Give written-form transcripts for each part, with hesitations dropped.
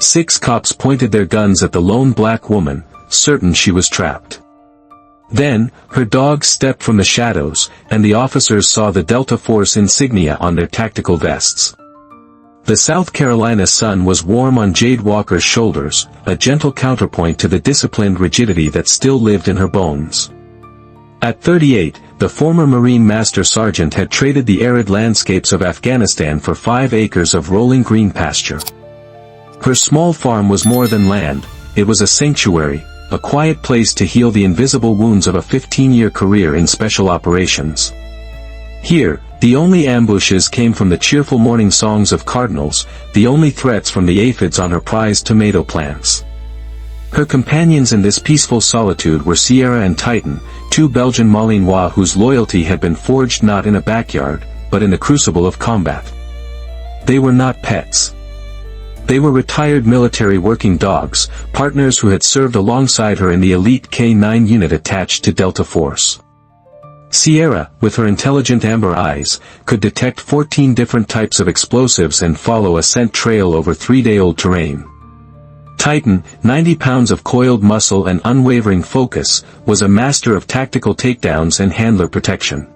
6 cops pointed their guns at the lone black woman, certain she was trapped. Then, her dog stepped from the shadows, and the officers saw the Delta Force insignia on their tactical vests. The South Carolina sun was warm on Jade Walker's shoulders, a gentle counterpoint to the disciplined rigidity that still lived in her bones. At 38, the former Marine Master Sergeant had traded the arid landscapes of Afghanistan for 5 acres of rolling green pasture. Her small farm was more than land, it was a sanctuary, a quiet place to heal the invisible wounds of a 15-year career in special operations. Here, the only ambushes came from the cheerful morning songs of cardinals, the only threats from the aphids on her prized tomato plants. Her companions in this peaceful solitude were Sierra and Titan, 2 Belgian Malinois whose loyalty had been forged not in a backyard, but in the crucible of combat. They were not pets. They were retired military working dogs, partners who had served alongside her in the elite K-9 unit attached to Delta Force. Sierra, with her intelligent amber eyes, could detect 14 different types of explosives and follow a scent trail over 3-day-old terrain. Titan, 90 pounds of coiled muscle and unwavering focus, was a master of tactical takedowns and handler protection.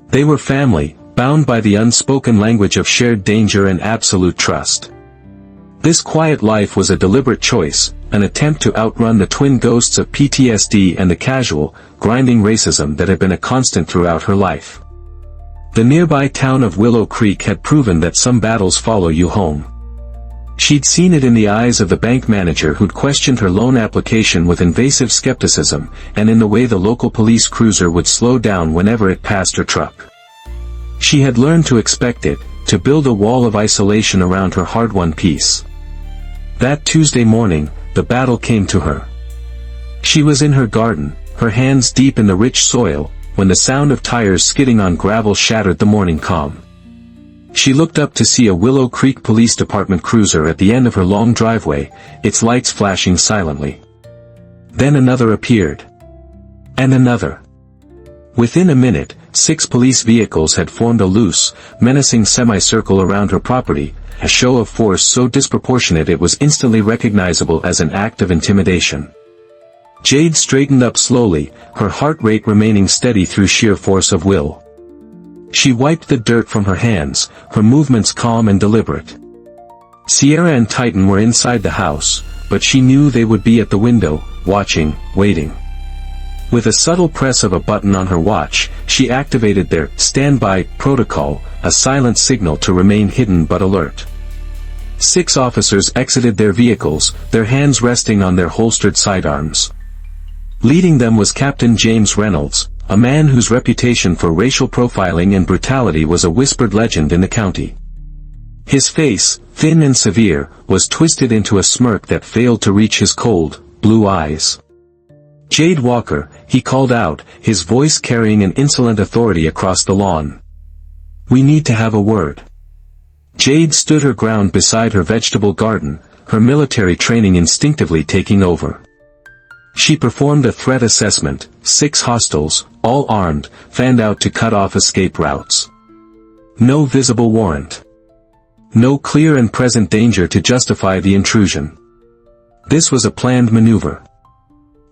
They were family, bound by the unspoken language of shared danger and absolute trust. This quiet life was a deliberate choice, an attempt to outrun the twin ghosts of PTSD and the casual, grinding racism that had been a constant throughout her life. The nearby town of Willow Creek had proven that some battles follow you home. She'd seen it in the eyes of the bank manager who'd questioned her loan application with invasive skepticism, and in the way the local police cruiser would slow down whenever it passed her truck. She had learned to expect it, to build a wall of isolation around her hard-won peace. That Tuesday morning, the battle came to her. She was in her garden, her hands deep in the rich soil, when the sound of tires skidding on gravel shattered the morning calm. She looked up to see a Willow Creek Police Department cruiser at the end of her long driveway, its lights flashing silently. Then another appeared. And another. Within a minute, 6 police vehicles had formed a loose, menacing semicircle around her property, a show of force so disproportionate it was instantly recognizable as an act of intimidation. Jade straightened up slowly, her heart rate remaining steady through sheer force of will. She wiped the dirt from her hands, her movements calm and deliberate. Sierra and Titan were inside the house, but she knew they would be at the window, watching, waiting. With a subtle press of a button on her watch, she activated their standby protocol, a silent signal to remain hidden but alert. 6 officers exited their vehicles, their hands resting on their holstered sidearms. Leading them was Captain James Reynolds, a man whose reputation for racial profiling and brutality was a whispered legend in the county. His face, thin and severe, was twisted into a smirk that failed to reach his cold, blue eyes. "Jade Walker," he called out, his voice carrying an insolent authority across the lawn. "We need to have a word." Jade stood her ground beside her vegetable garden, her military training instinctively taking over. She performed a threat assessment, 6 hostiles, all armed, fanned out to cut off escape routes. No visible warrant. No clear and present danger to justify the intrusion. This was a planned maneuver.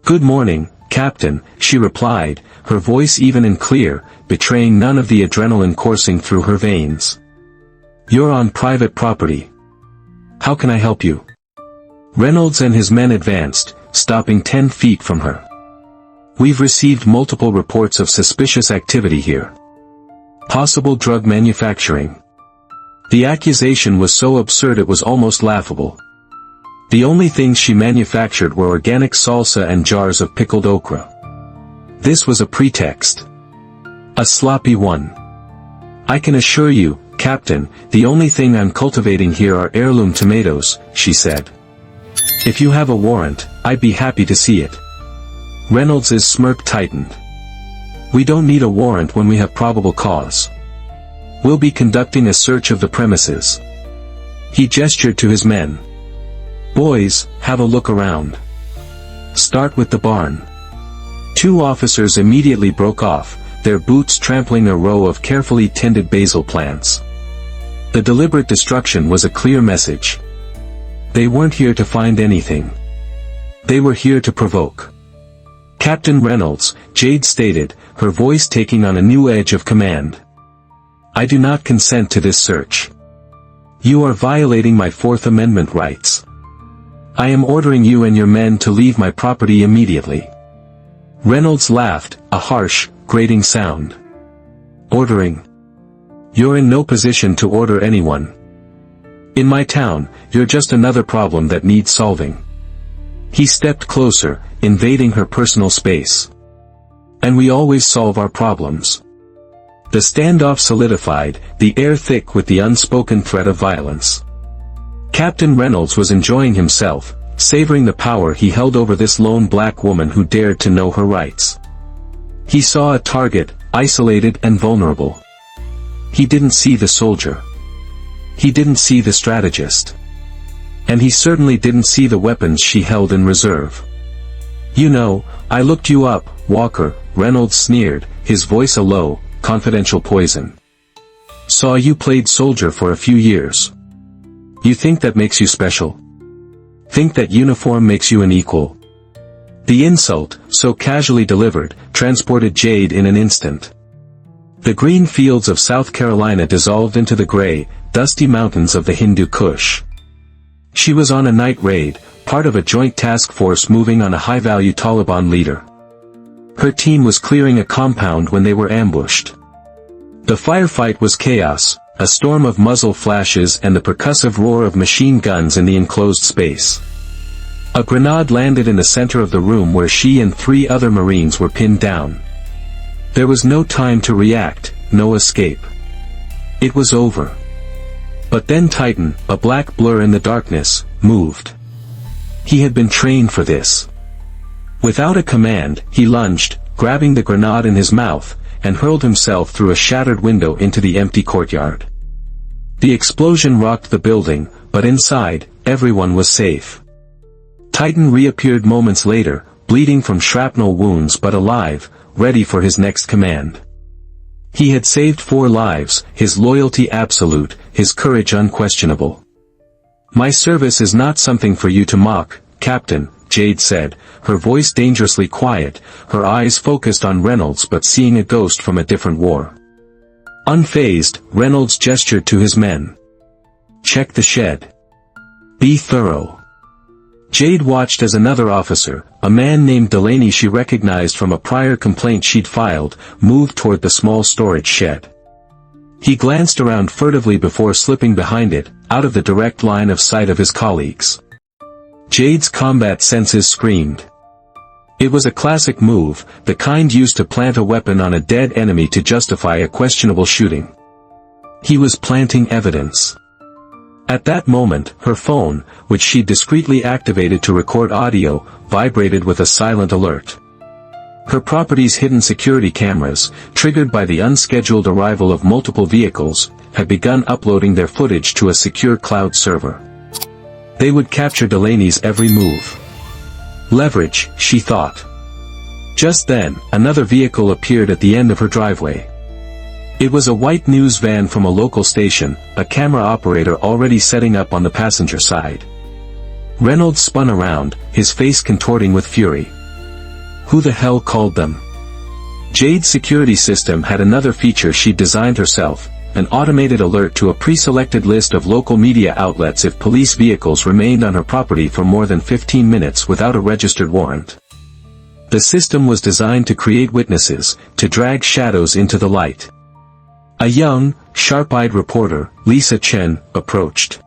"Good morning, Captain," she replied, her voice even and clear, betraying none of the adrenaline coursing through her veins. "You're on private property. How can I help you?" Reynolds and his men advanced, stopping 10 feet from her. "We've received multiple reports of suspicious activity here. Possible drug manufacturing." The accusation was so absurd it was almost laughable. The only things she manufactured were organic salsa and jars of pickled okra. This was a pretext. A sloppy one. "I can assure you, Captain, the only thing I'm cultivating here are heirloom tomatoes," she said. "If you have a warrant, I'd be happy to see it." Reynolds' smirk tightened. "We don't need a warrant when we have probable cause. We'll be conducting a search of the premises." He gestured to his men. "Boys, have a look around. Start with the barn." 2 officers immediately broke off, their boots trampling a row of carefully tended basil plants. The deliberate destruction was a clear message. They weren't here to find anything. They were here to provoke. "Captain Reynolds," Jade stated, her voice taking on a new edge of command. "I do not consent to this search. You are violating my Fourth Amendment rights. I am ordering you and your men to leave my property immediately." Reynolds laughed, a harsh, grating sound. "Ordering? You're in no position to order anyone. In my town, you're just another problem that needs solving." He stepped closer, invading her personal space. "And we always solve our problems." The standoff solidified, the air thick with the unspoken threat of violence. Captain Reynolds was enjoying himself, savoring the power he held over this lone black woman who dared to know her rights. He saw a target, isolated and vulnerable. He didn't see the soldier. He didn't see the strategist. And he certainly didn't see the weapons she held in reserve. "You know, I looked you up, Walker," Reynolds sneered, his voice a low, confidential poison. "Saw you played soldier for a few years. You think that makes you special? Think that uniform makes you an equal?" The insult, so casually delivered, transported Jade in an instant. The green fields of South Carolina dissolved into the gray, dusty mountains of the Hindu Kush. She was on a night raid, part of a joint task force moving on a high-value Taliban leader. Her team was clearing a compound when they were ambushed. The firefight was chaos, a storm of muzzle flashes and the percussive roar of machine guns in the enclosed space. A grenade landed in the center of the room where she and 3 other Marines were pinned down. There was no time to react, no escape. It was over. But then Titan, a black blur in the darkness, moved. He had been trained for this. Without a command, he lunged, grabbing the grenade in his mouth, and hurled himself through a shattered window into the empty courtyard. The explosion rocked the building, but inside, everyone was safe. Titan reappeared moments later, bleeding from shrapnel wounds but alive, ready for his next command. He had saved 4 lives, his loyalty absolute, his courage unquestionable. "My service is not something for you to mock, Captain," Jade said, her voice dangerously quiet, her eyes focused on Reynolds but seeing a ghost from a different war. Unfazed, Reynolds gestured to his men. "Check the shed. Be thorough." Jade watched as another officer, a man named Delaney she recognized from a prior complaint she'd filed, moved toward the small storage shed. He glanced around furtively before slipping behind it, out of the direct line of sight of his colleagues. Jade's combat senses screamed. It was a classic move, the kind used to plant a weapon on a dead enemy to justify a questionable shooting. He was planting evidence. At that moment, her phone, which she discreetly activated to record audio, vibrated with a silent alert. Her property's hidden security cameras, triggered by the unscheduled arrival of multiple vehicles, had begun uploading their footage to a secure cloud server. They would capture Delaney's every move. Leverage, she thought. Just then, another vehicle appeared at the end of her driveway. It was a white news van from a local station, a camera operator already setting up on the passenger side. Reynolds spun around, his face contorting with fury. Who the hell called them? Jade's security system had another feature she'd designed herself, an automated alert to a pre-selected list of local media outlets if police vehicles remained on her property for more than 15 minutes without a registered warrant. The system was designed to create witnesses, to drag shadows into the light. A young, sharp-eyed reporter, Lisa Chen, approached.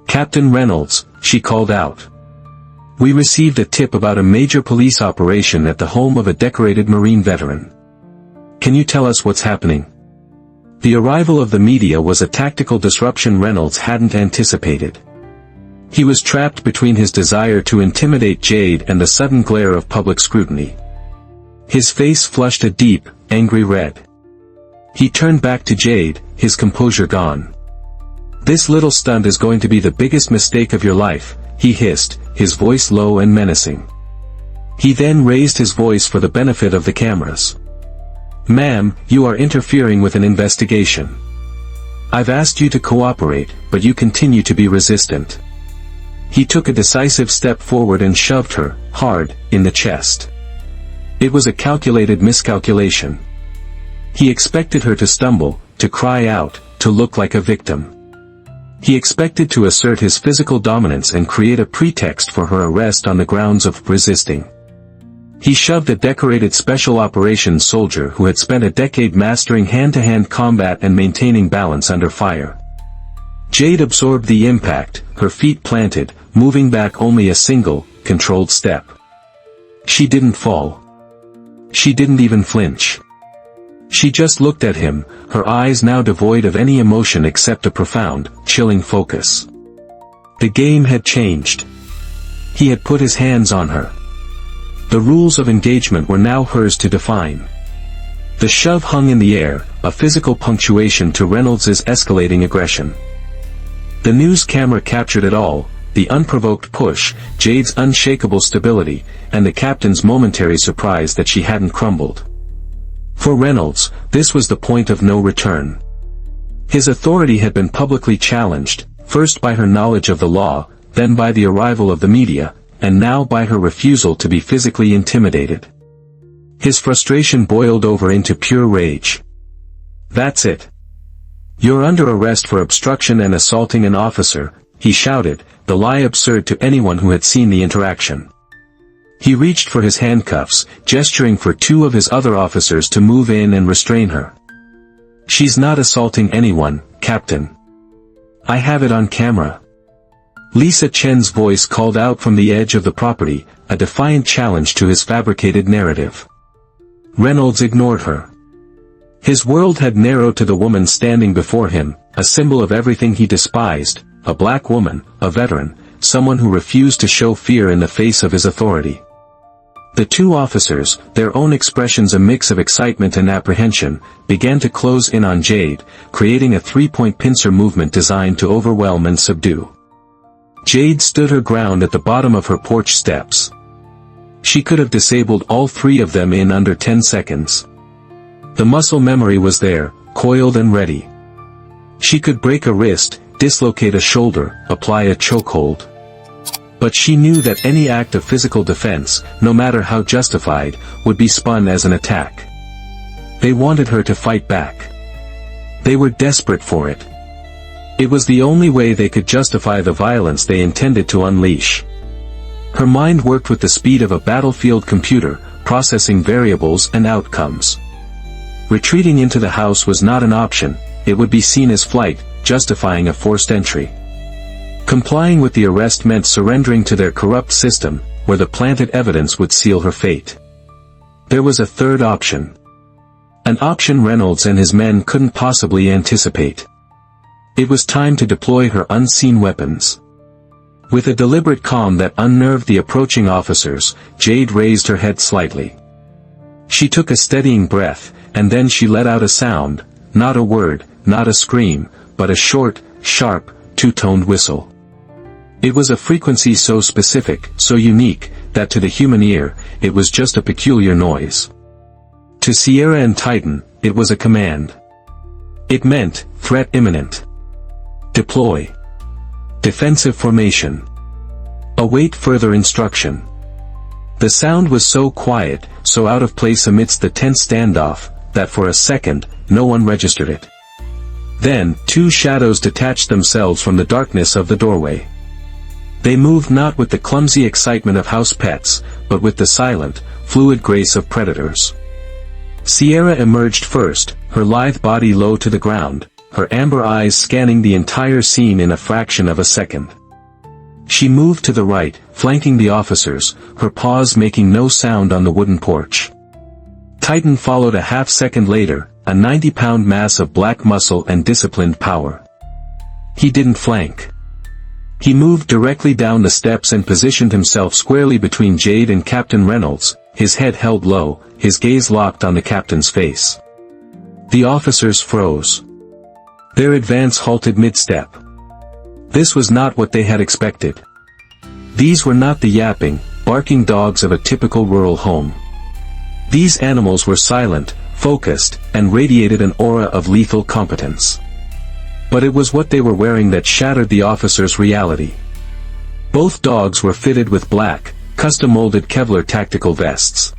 "Captain Reynolds," she called out. "We received a tip about a major police operation at the home of a decorated Marine veteran. Can you tell us what's happening?" The arrival of the media was a tactical disruption Reynolds hadn't anticipated. He was trapped between his desire to intimidate Jade and the sudden glare of public scrutiny. His face flushed a deep, angry red. He turned back to Jade, his composure gone. "This little stunt is going to be the biggest mistake of your life," he hissed, his voice low and menacing. He then raised his voice for the benefit of the cameras. "Ma'am, you are interfering with an investigation. I've asked you to cooperate, but you continue to be resistant." He took a decisive step forward and shoved her, hard, in the chest. It was a calculated miscalculation. He expected her to stumble, to cry out, to look like a victim. He expected to assert his physical dominance and create a pretext for her arrest on the grounds of resisting. He shoved a decorated special operations soldier who had spent a decade mastering hand-to-hand combat and maintaining balance under fire. Jade absorbed the impact, her feet planted, moving back only a single, controlled step. She didn't fall. She didn't even flinch. She just looked at him, her eyes now devoid of any emotion except a profound, chilling focus. The game had changed. He had put his hands on her. The rules of engagement were now hers to define. The shove hung in the air, a physical punctuation to Reynolds' escalating aggression. The news camera captured it all, the unprovoked push, Jade's unshakable stability, and the captain's momentary surprise that she hadn't crumbled. For Reynolds, this was the point of no return. His authority had been publicly challenged, first by her knowledge of the law, then by the arrival of the media, and now by her refusal to be physically intimidated. His frustration boiled over into pure rage. "That's it. You're under arrest for obstruction and assaulting an officer," he shouted, the lie absurd to anyone who had seen the interaction. He reached for his handcuffs, gesturing for two of his other officers to move in and restrain her. "She's not assaulting anyone, Captain. I have it on camera." Lisa Chen's voice called out from the edge of the property, a defiant challenge to his fabricated narrative. Reynolds ignored her. His world had narrowed to the woman standing before him, a symbol of everything he despised, a black woman, a veteran, someone who refused to show fear in the face of his authority. The two officers, their own expressions a mix of excitement and apprehension, began to close in on Jade, creating a three-point pincer movement designed to overwhelm and subdue. Jade stood her ground at the bottom of her porch steps. She could have disabled all three of them in under 10 seconds. The muscle memory was there, coiled and ready. She could break a wrist, dislocate a shoulder, apply a chokehold. But she knew that any act of physical defense, no matter how justified, would be spun as an attack. They wanted her to fight back. They were desperate for it. It was the only way they could justify the violence they intended to unleash. Her mind worked with the speed of a battlefield computer, processing variables and outcomes. Retreating into the house was not an option, it would be seen as flight, justifying a forced entry. Complying with the arrest meant surrendering to their corrupt system, where the planted evidence would seal her fate. There was a third option. An option Reynolds and his men couldn't possibly anticipate. It was time to deploy her unseen weapons. With a deliberate calm that unnerved the approaching officers, Jade raised her head slightly. She took a steadying breath, and then she let out a sound, not a word, not a scream, but a short, sharp, two-toned whistle. It was a frequency so specific, so unique, that to the human ear, it was just a peculiar noise. To Sierra and Titan, it was a command. It meant, threat imminent. Deploy. Defensive formation. Await further instruction. The sound was so quiet, so out of place amidst the tense standoff, that for a second, no one registered it. Then, two shadows detached themselves from the darkness of the doorway. They moved not with the clumsy excitement of house pets, but with the silent, fluid grace of predators. Sierra emerged first, her lithe body low to the ground, her amber eyes scanning the entire scene in a fraction of a second. She moved to the right, flanking the officers, her paws making no sound on the wooden porch. Titan followed a half-second later, a 90-pound mass of black muscle and disciplined power. He didn't flank. He moved directly down the steps and positioned himself squarely between Jade and Captain Reynolds, his head held low, his gaze locked on the captain's face. The officers froze. Their advance halted mid-step. This was not what they had expected. These were not the yapping, barking dogs of a typical rural home. These animals were silent, focused, and radiated an aura of lethal competence. But it was what they were wearing that shattered the officers' reality. Both dogs were fitted with black, custom-molded Kevlar tactical vests.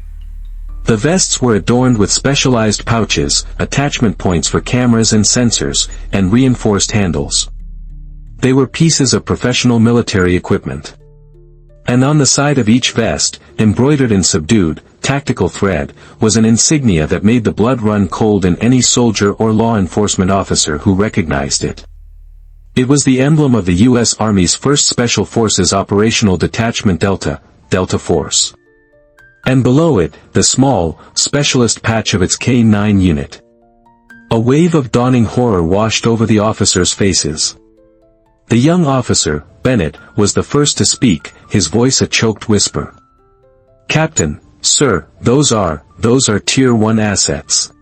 The vests were adorned with specialized pouches, attachment points for cameras and sensors, and reinforced handles. They were pieces of professional military equipment. And on the side of each vest, embroidered in subdued, tactical thread, was an insignia that made the blood run cold in any soldier or law enforcement officer who recognized it. It was the emblem of the U.S. Army's 1st Special Forces Operational Detachment Delta Force. And below it, the small, specialist patch of its K-9 unit. A wave of dawning horror washed over the officers' faces. The young officer, Bennett, was the first to speak, his voice a choked whisper. "Captain, sir, those are Tier 1 assets."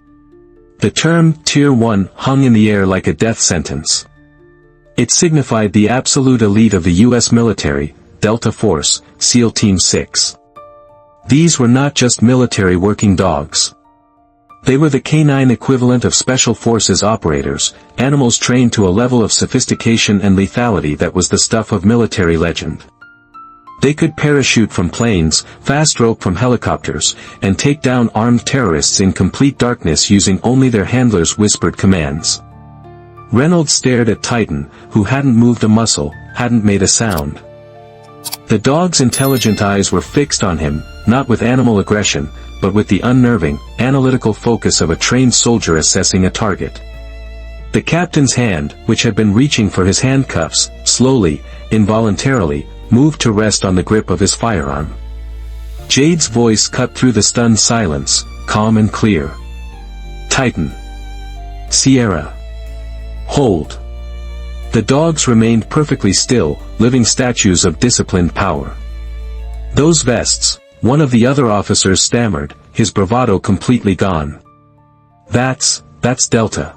The term, Tier 1, hung in the air like a death sentence. It signified the absolute elite of the U.S. military, Delta Force, SEAL Team 6. These were not just military working dogs. They were the canine equivalent of special forces operators, animals trained to a level of sophistication and lethality that was the stuff of military legend. They could parachute from planes, fast rope from helicopters, and take down armed terrorists in complete darkness using only their handlers' whispered commands. Reynolds stared at Titan, who hadn't moved a muscle, hadn't made a sound. The dog's intelligent eyes were fixed on him, not with animal aggression, but with the unnerving, analytical focus of a trained soldier assessing a target. The captain's hand, which had been reaching for his handcuffs, slowly, involuntarily, moved to rest on the grip of his firearm. Jade's voice cut through the stunned silence, calm and clear. "Titan. Sierra. Hold." The dogs remained perfectly still, living statues of disciplined power. "Those vests," one of the other officers stammered, his bravado completely gone. That's Delta."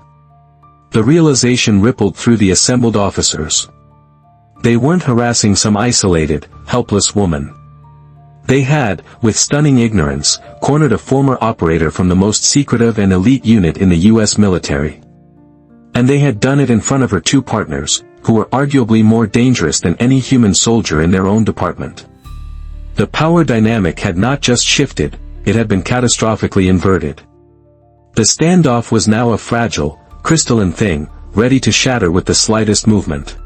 The realization rippled through the assembled officers. They weren't harassing some isolated, helpless woman. They had, with stunning ignorance, cornered a former operator from the most secretive and elite unit in the U.S. military. And they had done it in front of her 2 partners, who were arguably more dangerous than any human soldier in their own department. The power dynamic had not just shifted, it had been catastrophically inverted. The standoff was now a fragile, crystalline thing, ready to shatter with the slightest movement.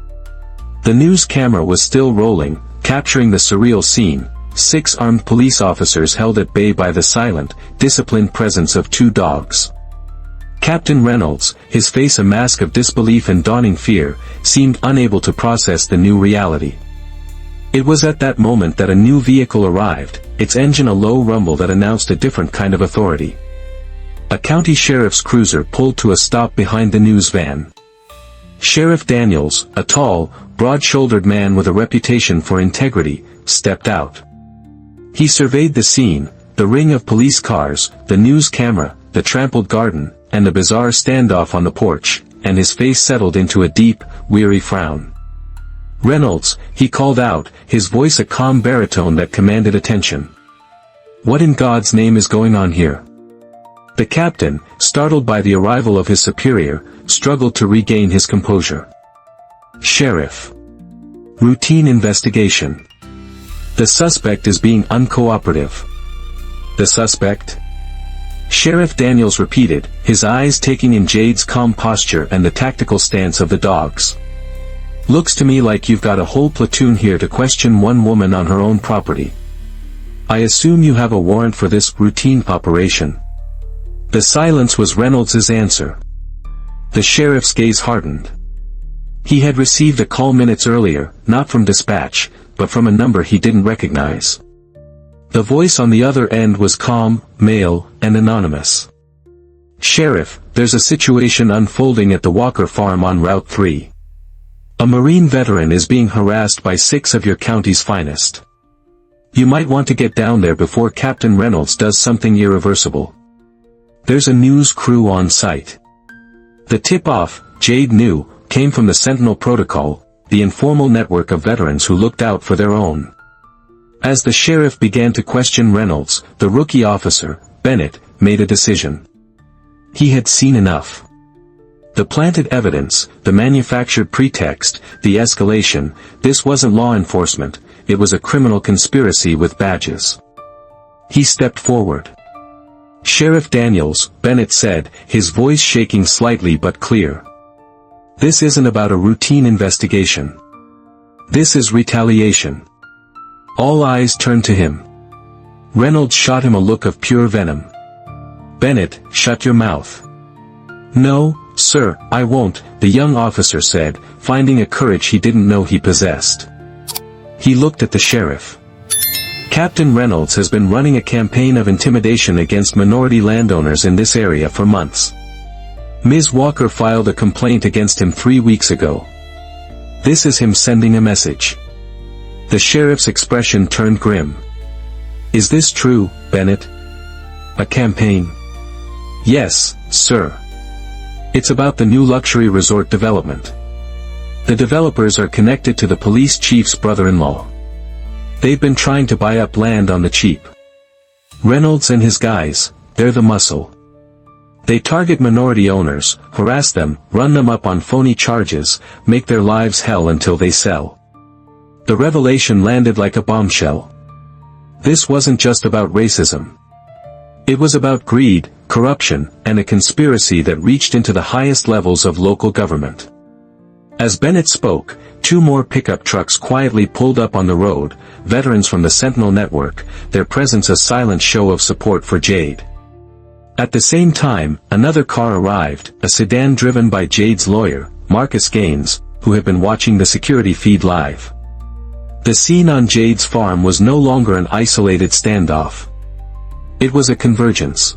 The news camera was still rolling, capturing the surreal scene, 6 armed police officers held at bay by the silent, disciplined presence of 2 dogs. Captain Reynolds, his face a mask of disbelief and dawning fear, seemed unable to process the new reality. It was at that moment that a new vehicle arrived, its engine a low rumble that announced a different kind of authority. A county sheriff's cruiser pulled to a stop behind the news van. Sheriff Daniels, a tall, broad-shouldered man with a reputation for integrity, stepped out. He surveyed the scene, the ring of police cars, the news camera, the trampled garden, and the bizarre standoff on the porch, and his face settled into a deep, weary frown. "Reynolds," he called out, his voice a calm baritone that commanded attention. "What in God's name is going on here?" The captain, startled by the arrival of his superior, struggled to regain his composure. "Sheriff. Routine investigation. The suspect is being uncooperative." "The suspect?" Sheriff Daniels repeated, his eyes taking in Jade's calm posture and the tactical stance of the dogs. "Looks to me like you've got a whole platoon here to question one woman on her own property. I assume you have a warrant for this routine operation." The silence was Reynolds' answer. The sheriff's gaze hardened. He had received a call minutes earlier, not from dispatch, but from a number he didn't recognize. The voice on the other end was calm, male, and anonymous. "Sheriff, there's a situation unfolding at the Walker farm on Route 3. A Marine veteran is being harassed by 6 of your county's finest. You might want to get down there before Captain Reynolds does something irreversible. There's a news crew on site." The tip-off, Jade knew, came from the Sentinel Protocol, the informal network of veterans who looked out for their own. As the sheriff began to question Reynolds, the rookie officer, Bennett, made a decision. He had seen enough. The planted evidence, the manufactured pretext, the escalation, this wasn't law enforcement, it was a criminal conspiracy with badges. He stepped forward. "Sheriff Daniels," Bennett said, his voice shaking slightly but clear. "This isn't about a routine investigation. This is retaliation." All eyes turned to him. Reynolds shot him a look of pure venom. "Bennett, shut your mouth." "No, sir, I won't," the young officer said, finding a courage he didn't know he possessed. He looked at the sheriff. "Captain Reynolds has been running a campaign of intimidation against minority landowners in this area for months. Ms. Walker filed a complaint against him 3 weeks ago. This is him sending a message." The sheriff's expression turned grim. "Is this true, Bennett? A campaign?" "Yes, sir. It's about the new luxury resort development. The developers are connected to the police chief's brother-in-law. They've been trying to buy up land on the cheap. Reynolds and his guys, they're the muscle. They target minority owners, harass them, run them up on phony charges, make their lives hell until they sell." The revelation landed like a bombshell. This wasn't just about racism. It was about greed, corruption, and a conspiracy that reached into the highest levels of local government. As Bennett spoke, 2 more pickup trucks quietly pulled up on the road, veterans from the Sentinel Network, their presence a silent show of support for Jade. At the same time, another car arrived, a sedan driven by Jade's lawyer, Marcus Gaines, who had been watching the security feed live. The scene on Jade's farm was no longer an isolated standoff. It was a convergence.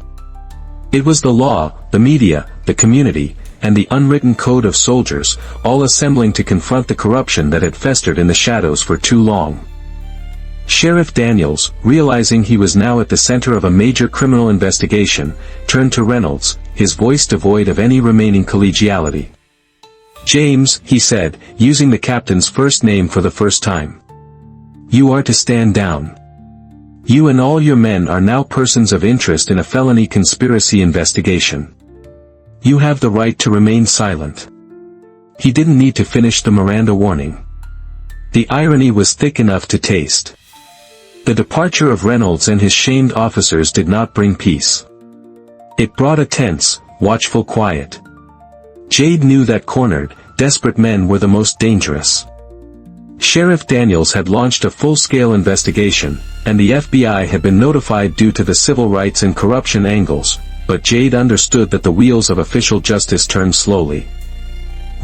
It was the law, the media, the community, and the unwritten code of soldiers, all assembling to confront the corruption that had festered in the shadows for too long. Sheriff Daniels, realizing he was now at the center of a major criminal investigation, turned to Reynolds, his voice devoid of any remaining collegiality. "James," he said, using the captain's first name for the first time. "You are to stand down. You and all your men are now persons of interest in a felony conspiracy investigation. You have the right to remain silent." He didn't need to finish the Miranda warning. The irony was thick enough to taste. The departure of Reynolds and his shamed officers did not bring peace. It brought a tense, watchful quiet. Jade knew that cornered, desperate men were the most dangerous. Sheriff Daniels had launched a full-scale investigation, and the FBI had been notified due to the civil rights and corruption angles, but Jade understood that the wheels of official justice turned slowly.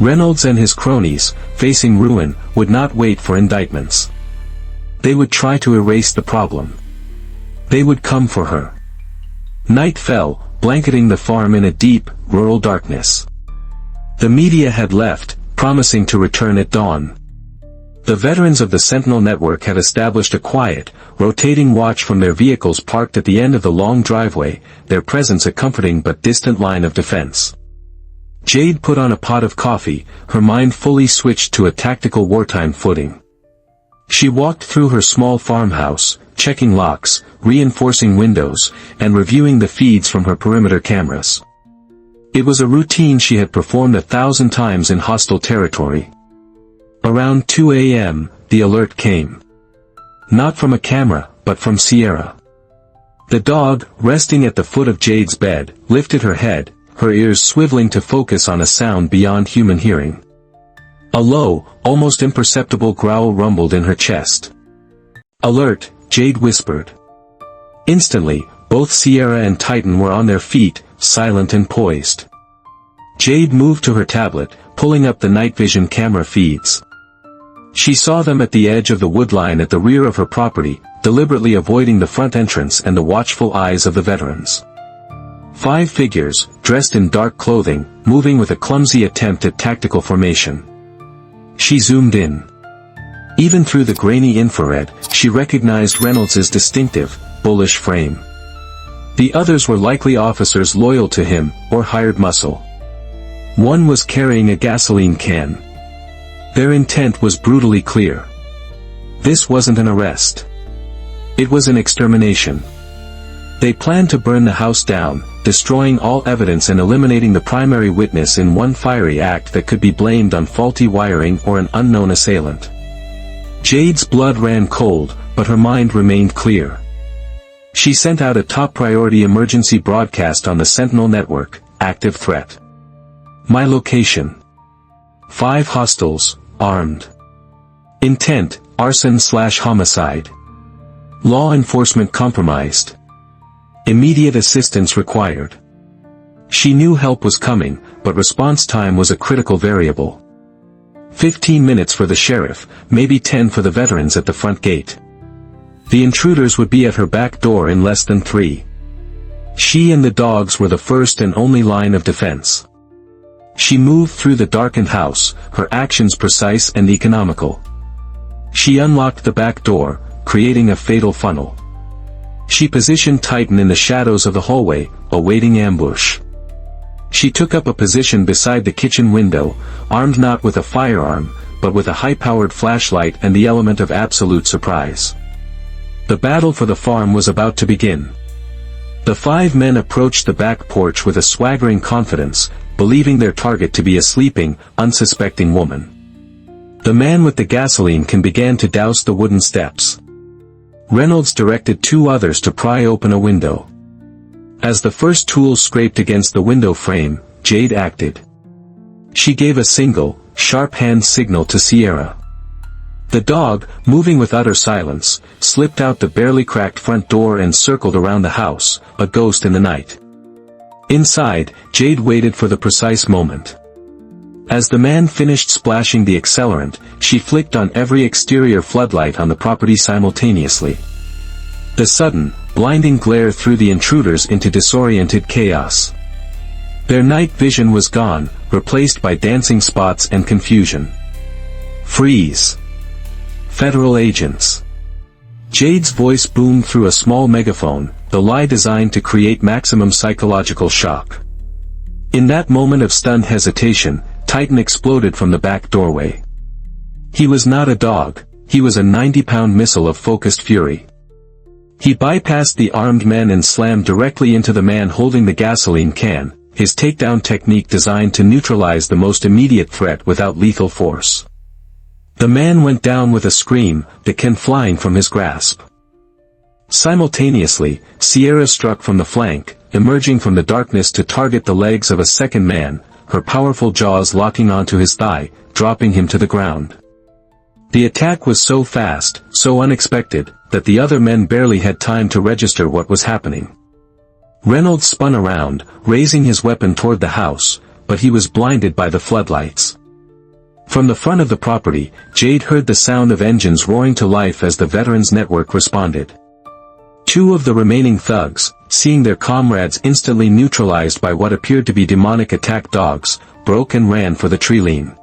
Reynolds and his cronies, facing ruin, would not wait for indictments. They would try to erase the problem. They would come for her. Night fell, blanketing the farm in a deep, rural darkness. The media had left, promising to return at dawn. The veterans of the Sentinel Network had established a quiet, rotating watch from their vehicles parked at the end of the long driveway, their presence a comforting but distant line of defense. Jade put on a pot of coffee, her mind fully switched to a tactical wartime footing. She walked through her small farmhouse, checking locks, reinforcing windows, and reviewing the feeds from her perimeter cameras. It was a routine she had performed 1,000 times in hostile territory. Around 2 a.m., the alert came. Not from a camera, but from Sierra. The dog, resting at the foot of Jade's bed, lifted her head, her ears swiveling to focus on a sound beyond human hearing. A low, almost imperceptible growl rumbled in her chest. "Alert," Jade whispered. Instantly, both Sierra and Titan were on their feet, silent and poised. Jade moved to her tablet, pulling up the night vision camera feeds. She saw them at the edge of the woodline at the rear of her property, deliberately avoiding the front entrance and the watchful eyes of the veterans. 5 figures, dressed in dark clothing, moving with a clumsy attempt at tactical formation. She zoomed in. Even through the grainy infrared, she recognized Reynolds's distinctive, bullish frame. The others were likely officers loyal to him, or hired muscle. One was carrying a gasoline can. Their intent was brutally clear. This wasn't an arrest. It was an extermination. They planned to burn the house down, destroying all evidence and eliminating the primary witness in one fiery act that could be blamed on faulty wiring or an unknown assailant. Jade's blood ran cold, but her mind remained clear. She sent out a top-priority emergency broadcast on the Sentinel network, active threat. My location. 5 hostiles, armed. Intent, arson/homicide. Law enforcement compromised. Immediate assistance required. She knew help was coming, but response time was a critical variable. 15 minutes for the sheriff, maybe 10 for the veterans at the front gate. The intruders would be at her back door in less than 3. She and the dogs were the first and only line of defense. She moved through the darkened house, her actions precise and economical. She unlocked the back door, creating a fatal funnel. She positioned Titan in the shadows of the hallway, awaiting ambush. She took up a position beside the kitchen window, armed not with a firearm, but with a high-powered flashlight and the element of absolute surprise. The battle for the farm was about to begin. The 5 men approached the back porch with a swaggering confidence, believing their target to be a sleeping, unsuspecting woman. The man with the gasoline can began to douse the wooden steps. Reynolds directed 2 others to pry open a window. As the first tools scraped against the window frame, Jade acted. She gave a single, sharp hand signal to Sierra. The dog, moving with utter silence, slipped out the barely cracked front door and circled around the house, a ghost in the night. Inside, Jade waited for the precise moment. As the man finished splashing the accelerant, she flicked on every exterior floodlight on the property simultaneously. The sudden, blinding glare threw the intruders into disoriented chaos. Their night vision was gone, replaced by dancing spots and confusion. Freeze! Federal agents. Jade's voice boomed through a small megaphone, the lie designed to create maximum psychological shock. In that moment of stunned hesitation, Titan exploded from the back doorway. He was not a dog, he was a 90-pound missile of focused fury. He bypassed the armed men and slammed directly into the man holding the gasoline can, his takedown technique designed to neutralize the most immediate threat without lethal force. The man went down with a scream, the can flying from his grasp. Simultaneously, Sierra struck from the flank, emerging from the darkness to target the legs of a second man, her powerful jaws locking onto his thigh, dropping him to the ground. The attack was so fast, so unexpected, that the other men barely had time to register what was happening. Reynolds spun around, raising his weapon toward the house, but he was blinded by the floodlights. From the front of the property, Jade heard the sound of engines roaring to life as the veterans network responded. 2 of the remaining thugs, seeing their comrades instantly neutralized by what appeared to be demonic attack dogs, broke and ran for the tree-line.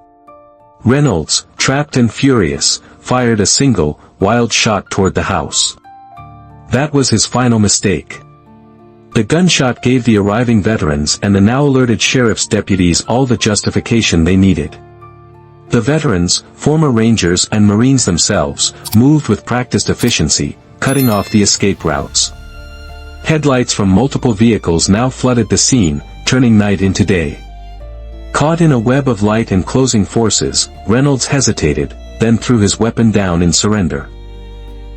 Reynolds, trapped and furious, fired a single, wild shot toward the house. That was his final mistake. The gunshot gave the arriving veterans and the now alerted sheriff's deputies all the justification they needed. The veterans, former Rangers and Marines themselves, moved with practiced efficiency, cutting off the escape routes. Headlights from multiple vehicles now flooded the scene, turning night into day. Caught in a web of light and closing forces, Reynolds hesitated, then threw his weapon down in surrender.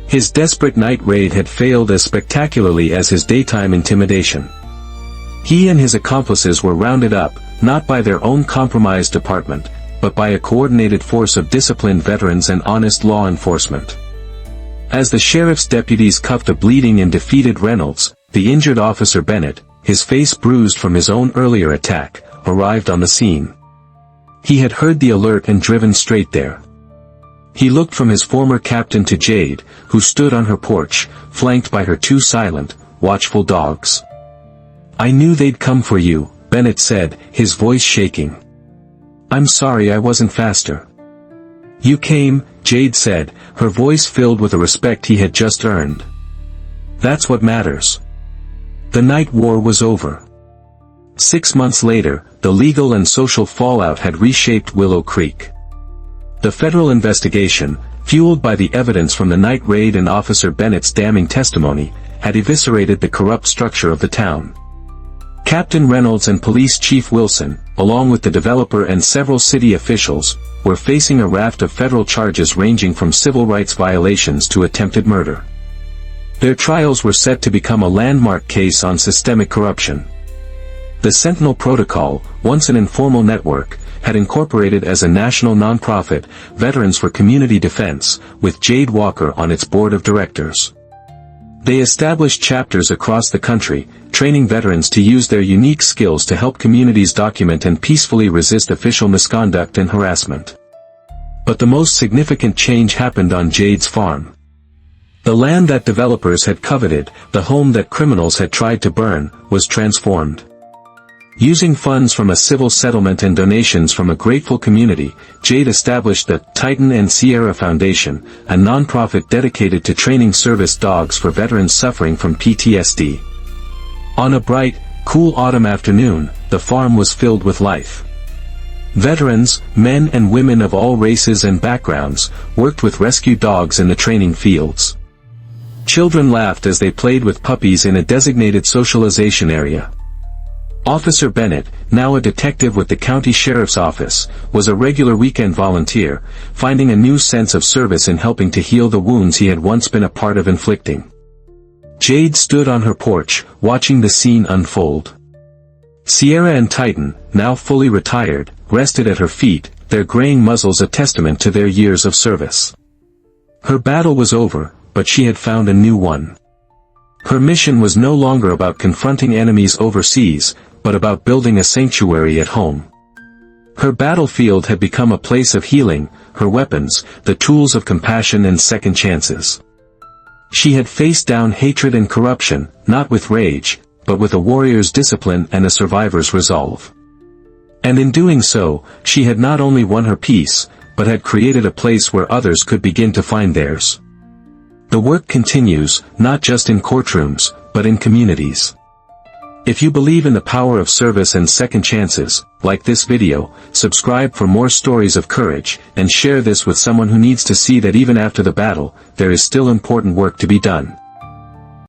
His desperate night raid had failed as spectacularly as his daytime intimidation. He and his accomplices were rounded up, not by their own compromised department, but by a coordinated force of disciplined veterans and honest law enforcement. As the sheriff's deputies cuffed the bleeding and defeated Reynolds, the injured officer Bennett, his face bruised from his own earlier attack, arrived on the scene. He had heard the alert and driven straight there. He looked from his former captain to Jade, who stood on her porch, flanked by her 2 silent, watchful dogs. "I knew they'd come for you," Bennett said, his voice shaking. "I'm sorry I wasn't faster." "You came," Jade said, her voice filled with a respect he had just earned. "That's what matters." The night war was over. 6 months later, the legal and social fallout had reshaped Willow Creek. The federal investigation, fueled by the evidence from the night raid and Officer Bennett's damning testimony, had eviscerated the corrupt structure of the town. Captain Reynolds and Police Chief Wilson, along with the developer and several city officials, were facing a raft of federal charges ranging from civil rights violations to attempted murder. Their trials were set to become a landmark case on systemic corruption. The Sentinel Protocol, once an informal network, had incorporated as a national nonprofit, Veterans for Community Defense, with Jade Walker on its board of directors. They established chapters across the country, training veterans to use their unique skills to help communities document and peacefully resist official misconduct and harassment. But the most significant change happened on Jade's farm. The land that developers had coveted, the home that criminals had tried to burn, was transformed. Using funds from a civil settlement and donations from a grateful community, Jade established the Titan and Sierra Foundation, a nonprofit dedicated to training service dogs for veterans suffering from PTSD. On a bright, cool autumn afternoon, the farm was filled with life. Veterans, men and women of all races and backgrounds, worked with rescue dogs in the training fields. Children laughed as they played with puppies in a designated socialization area. Officer Bennett, now a detective with the county sheriff's office, was a regular weekend volunteer, finding a new sense of service in helping to heal the wounds he had once been a part of inflicting. Jade stood on her porch, watching the scene unfold. Sierra and Titan, now fully retired, rested at her feet, their graying muzzles a testament to their years of service. Her battle was over, but she had found a new one. Her mission was no longer about confronting enemies overseas, but about building a sanctuary at home. Her battlefield had become a place of healing, her weapons, the tools of compassion and second chances. She had faced down hatred and corruption, not with rage, but with a warrior's discipline and a survivor's resolve. And in doing so, she had not only won her peace, but had created a place where others could begin to find theirs. The work continues, not just in courtrooms, but in communities. If you believe in the power of service and second chances, like this video, subscribe for more stories of courage, and share this with someone who needs to see that even after the battle, there is still important work to be done.